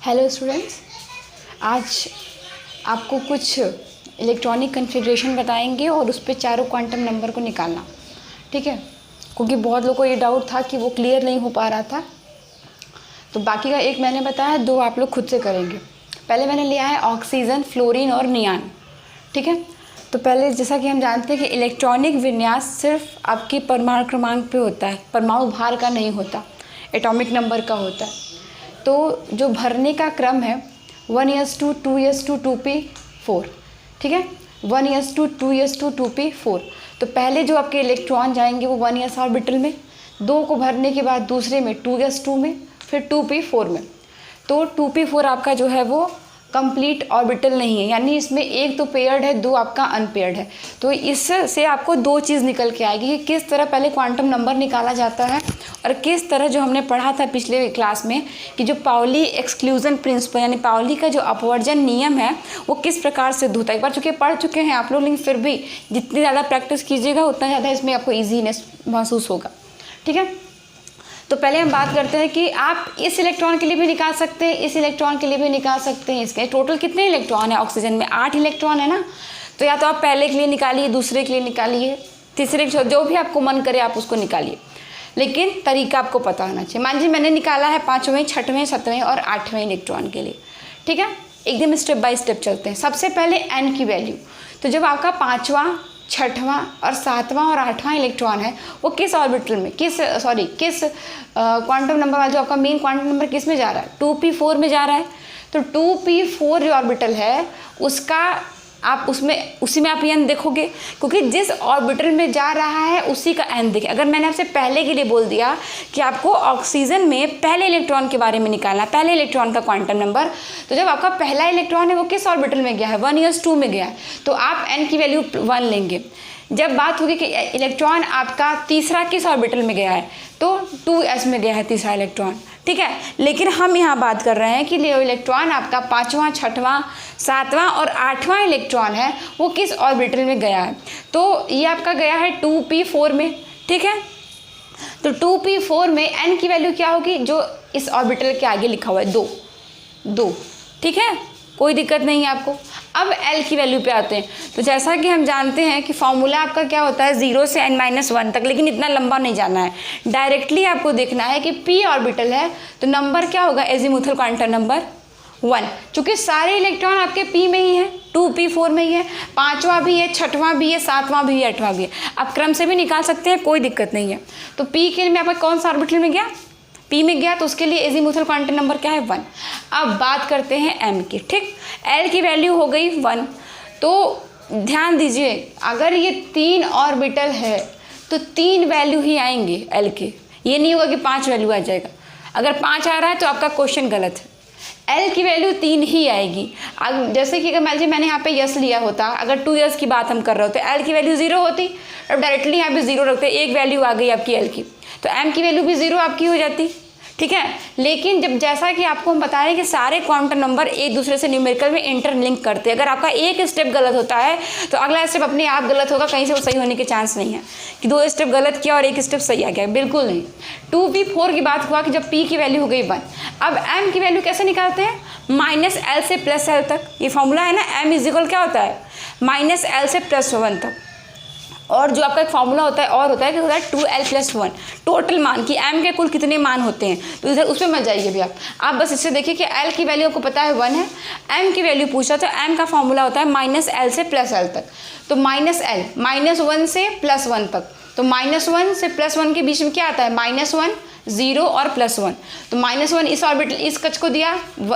Hello students, आज आपको कुछ इलेक्ट्रॉनिक कन्फिग्रेशन बताएंगे और उस पर चारों क्वांटम नंबर को निकालना, ठीक है। क्योंकि बहुत लोगों को ये डाउट था कि वो क्लियर नहीं हो पा रहा था, तो बाकी का एक मैंने बताया, दो आप लोग खुद से करेंगे। पहले मैंने लिया है ऑक्सीजन, फ्लोरीन और नियान, ठीक है। तो पहले जैसा कि हम जानते हैं कि इलेक्ट्रॉनिक विन्यास सिर्फ आपकी परमाणु क्रमांक पे होता है, परमाणु भार का नहीं होता, एटॉमिक नंबर का होता है। तो जो भरने का क्रम है 1s2 2s2 2p4, ठीक है, 1s2 2s2 2p4। तो पहले जो आपके इलेक्ट्रॉन जाएंगे वो 1s ऑर्बिटल में, 2 को भरने के बाद दूसरे में 2s2 में, फिर 2p4 में। तो 2p4 आपका जो है वो कंप्लीट ऑर्बिटल नहीं है, यानी इसमें एक तो पेयर्ड है, दो आपका अनपेयर्ड है। तो इससे आपको दो चीज़ निकल के आएगी कि किस तरह पहले क्वांटम नंबर निकाला जाता है और किस तरह जो हमने पढ़ा था पिछले क्लास में कि जो पाउली एक्सक्लूजन प्रिंसिपल यानी पाउली का जो अपवर्जन नियम है वो किस प्रकार सिद्ध होता है। एक बार चूँकि पढ़ चुके हैं आप लोग, लेकिन फिर भी जितनी ज़्यादा प्रैक्टिस कीजिएगा उतना ज़्यादा इसमें आपको ईजीनेस महसूस होगा, ठीक है। तो पहले हम बात करते हैं कि आप इस इलेक्ट्रॉन के लिए भी निकाल सकते हैं, इस इलेक्ट्रॉन के लिए भी निकाल सकते हैं। इसके टोटल कितने इलेक्ट्रॉन है ऑक्सीजन में? 8 इलेक्ट्रॉन है ना। तो या तो आप पहले के लिए निकालिए, दूसरे के लिए निकालिए, तीसरे जो भी आपको मन करे आप उसको निकालिए, लेकिन तरीका आपको पता होना चाहिए। मान लीजिए मैंने निकाला है 5वें, 6वें, 7वें और 8वें इलेक्ट्रॉन के लिए, ठीक है। एकदम स्टेप बाय स्टेप चलते हैं। सबसे पहले एन की वैल्यू, तो जब आपका 5वां, 6वां और 7वां और 8वां इलेक्ट्रॉन है वो किस ऑर्बिटल में, किस क्वांटम नंबर वाला जो आपका मेन क्वांटम नंबर किस में जा रहा है? 2p4 में जा रहा है। तो 2p4 जो ऑर्बिटल है उसका आप उसी में आप एन देखोगे, क्योंकि जिस ऑर्बिटल में जा रहा है उसी का एन देखें। अगर मैंने आपसे पहले के लिए बोल दिया कि आपको ऑक्सीजन में पहले इलेक्ट्रॉन के बारे में निकालना, पहले इलेक्ट्रॉन का क्वांटम नंबर, तो जब आपका पहला इलेक्ट्रॉन है वो किस ऑर्बिटल में गया है? 1s2 में गया है, तो आप एन की वैल्यू 1 लेंगे। जब बात होगी कि इलेक्ट्रॉन आपका तीसरा किस ऑर्बिटल में गया है, तो 2s में गया है तीसरा इलेक्ट्रॉन, ठीक है। लेकिन हम यहाँ बात कर रहे हैं कि इलेक्ट्रॉन आपका 5वां, 6वां, 7वां और 8वां इलेक्ट्रॉन है वो किस ऑर्बिटल में गया है? तो ये आपका गया है 2p4 में, ठीक है। तो 2p4 में n की वैल्यू क्या होगी? जो इस ऑर्बिटल के आगे लिखा हुआ है 2, ठीक है, कोई दिक्कत नहीं है आपको। अब L की वैल्यू पे आते हैं। तो जैसा कि हम जानते हैं कि फॉर्मूला आपका क्या होता है 0 से n-1 तक, लेकिन इतना लंबा नहीं जाना है, डायरेक्टली आपको देखना है कि p ऑर्बिटल है तो नंबर क्या होगा? Azimuthal quantum number 1। चूँकि सारे इलेक्ट्रॉन आपके p में ही है, 2p4 में ही है, 5वां भी है, 6वां भी है, 7वां भी है, 8वां भी है। आप क्रम से भी निकाल सकते हैं, कोई दिक्कत नहीं है। तो p के लिए में आपका कौन सा ऑर्बिटल में गया? p में गया, तो उसके लिए एजीमुथल क्वांटम नंबर क्या है? 1। अब बात करते हैं m की, ठीक। L की वैल्यू हो गई 1। तो ध्यान दीजिए, अगर ये 3 ऑर्बिटल है तो 3 वैल्यू ही आएंगे L के, ये नहीं होगा कि 5 वैल्यू आ जाएगा। अगर 5 आ रहा है तो आपका क्वेश्चन गलत है। L की वैल्यू 3 ही आएगी। अब जैसे कि अगर मान लीजिए मैंने यहाँ पे यस लिया होता, अगर 2s की बात हम कर रहे होते, L की वैल्यू 0 होती, अब डायरेक्टली यहाँ पे 0 रखते, एक वैल्यू आ गई आपकी L की, तो m की वैल्यू भी 0 आपकी हो जाती, ठीक है। लेकिन जब जैसा कि आपको हम बता रहे हैं कि सारे क्वांटम नंबर एक दूसरे से न्यूमेरिकल में इंटरलिंक करते हैं। अगर आपका एक स्टेप गलत होता है तो अगला स्टेप अपने आप गलत होगा, कहीं से वो सही होने के चांस नहीं है कि 2 स्टेप गलत किया और 1 स्टेप सही आ गया, बिल्कुल नहीं। 2p4 की बात हुआ कि जब p की वैल्यू हो गई 1। अब m की वैल्यू कैसे निकालते हैं? -l से +l तक, ये फॉर्मूला है ना, m इजिकल क्या होता है? -l से +1 तक। और जो आपका एक फॉर्मूला होता है और होता है कि होता है 2l+1 टोटल मान की m के कुल कितने मान होते हैं, तो इधर उस पर मत जाइए भी आप बस इससे देखिए कि l की वैल्यू आपको पता है 1 है, m की वैल्यू पूछा तो m का फॉर्मूला होता है -l से +l तक। तो -l -1 से +1 तक, तो -1 से +1 के बीच में क्या आता है? -1, 0 और +1। तो -1 इस ऑर्बिटल इस कक्ष को दिया,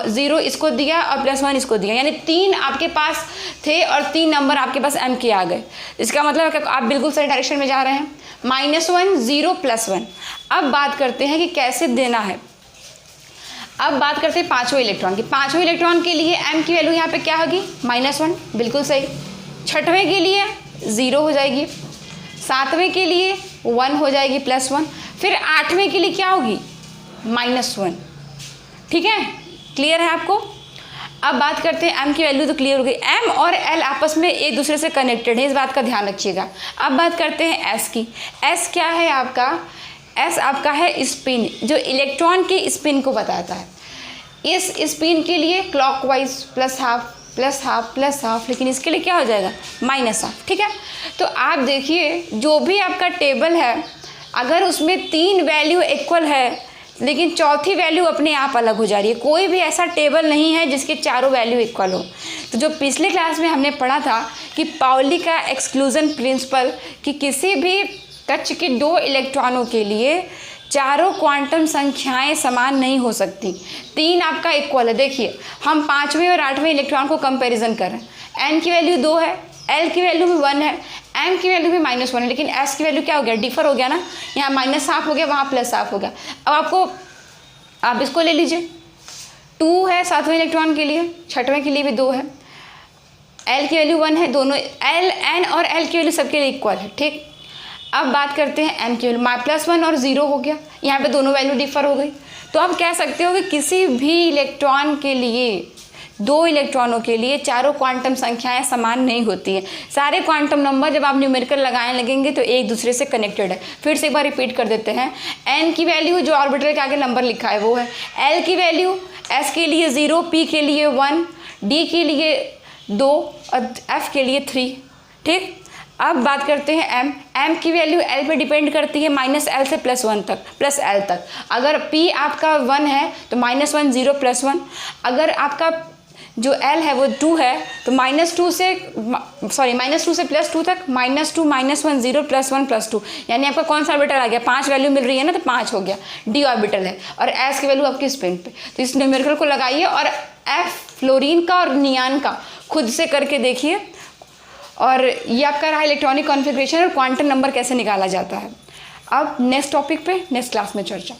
0 इसको दिया और +1 इसको दिया, यानी 3 आपके पास थे और 3 नंबर आपके पास m के आ गए। इसका मतलब है कि आप बिल्कुल सही डायरेक्शन में जा रहे हैं। -1, 0, +1। अब बात करते हैं कि कैसे देना है। अब बात करते हैं 5वें इलेक्ट्रॉन की। 5वें इलेक्ट्रॉन के लिए m की वैल्यू यहाँ पे क्या होगी? -1, बिल्कुल सही। 6वें के लिए 0 हो जाएगी, 7वें के लिए 1 हो जाएगी +1, फिर 8वें के लिए क्या होगी? -1, ठीक है, क्लियर है आपको। अब बात करते हैं m की वैल्यू तो क्लियर हो गई। m और l आपस में एक दूसरे से कनेक्टेड है, इस बात का ध्यान रखिएगा। अब बात करते हैं s की। s क्या है आपका? s आपका है स्पिन, जो इलेक्ट्रॉन के स्पिन को बताता है। इस स्पिन के लिए clockwise plus half plus half plus half, लेकिन इसके लिए क्या हो जाएगा माइनस हाफ। ठीक है, तो आप देखिए जो भी आपका टेबल है अगर उसमें 3 वैल्यू इक्वल है लेकिन चौथी वैल्यू अपने आप अलग हो जा रही है, कोई भी ऐसा टेबल नहीं है जिसके चारों वैल्यू इक्वल हो। तो जो पिछले क्लास में हमने पढ़ा था कि पाउली का एक्सक्लूजन प्रिंसिपल कि किसी भी कक्ष के 2 इलेक्ट्रॉनों के लिए चारों क्वांटम संख्याएं समान नहीं हो सकती, 3 आपका इक्वल है। देखिए हम 5वें और 8वें इलेक्ट्रॉन को कंपैरिजन कर रहे हैं, n की वैल्यू 2 है, l की वैल्यू भी 1 है, m की वैल्यू भी -1 है, लेकिन s की वैल्यू क्या हो गया, डिफर हो गया ना, यहाँ माइनस हाफ हो गया, वहाँ प्लस हाफ हो गया। अब आपको आप इसको ले लीजिए, 2 है 7वें इलेक्ट्रॉन के लिए, 6वें के लिए भी 2 है, l की वैल्यू 1 है, दोनों l n और l की वैल्यू सबके लिए इक्वल है। ठीक, अब बात करते हैं m की वैल्यू, +1 और 0 हो गया, यहाँ पे दोनों वैल्यू डिफर हो गई। तो आप कह सकते हो कि किसी भी इलेक्ट्रॉन के लिए 2 इलेक्ट्रॉनों के लिए चारों क्वांटम संख्याएं समान नहीं होती हैं। सारे क्वांटम नंबर जब आप न्यूमेरिकल लगाने लगेंगे तो एक दूसरे से कनेक्टेड है। फिर से एक बार रिपीट कर देते हैं, n की वैल्यू जो ऑर्बिटल के आगे नंबर लिखा है वो है, l की वैल्यू s के लिए 0, p के लिए 1, d के लिए 2 और f के लिए 3। ठीक, अब बात करते हैं m की वैल्यू l पे डिपेंड करती है -l से +1 तक, +l तक। अगर p आपका 1 है तो -1 0 +1, अगर आपका जो l है वो 2 है तो -2 से +2 तक, -2 -1 0 +1 +2, यानी आपका कौन सा ऑर्बिटल आ गया, 5 वैल्यू मिल रही है ना तो 5 हो गया, d ऑर्बिटल है और s की वैल्यू आपकी स्पिन पे। तो इस न्यूमेरिकल को लगाइए और f फ्लोरीन का और नियान का खुद से करके देखिए, और ये आपका रहा इलेक्ट्रॉनिक कॉन्फ़िगरेशन और क्वांटम नंबर कैसे निकाला जाता है। अब नेक्स्ट टॉपिक पे नेक्स्ट क्लास में चर्चा।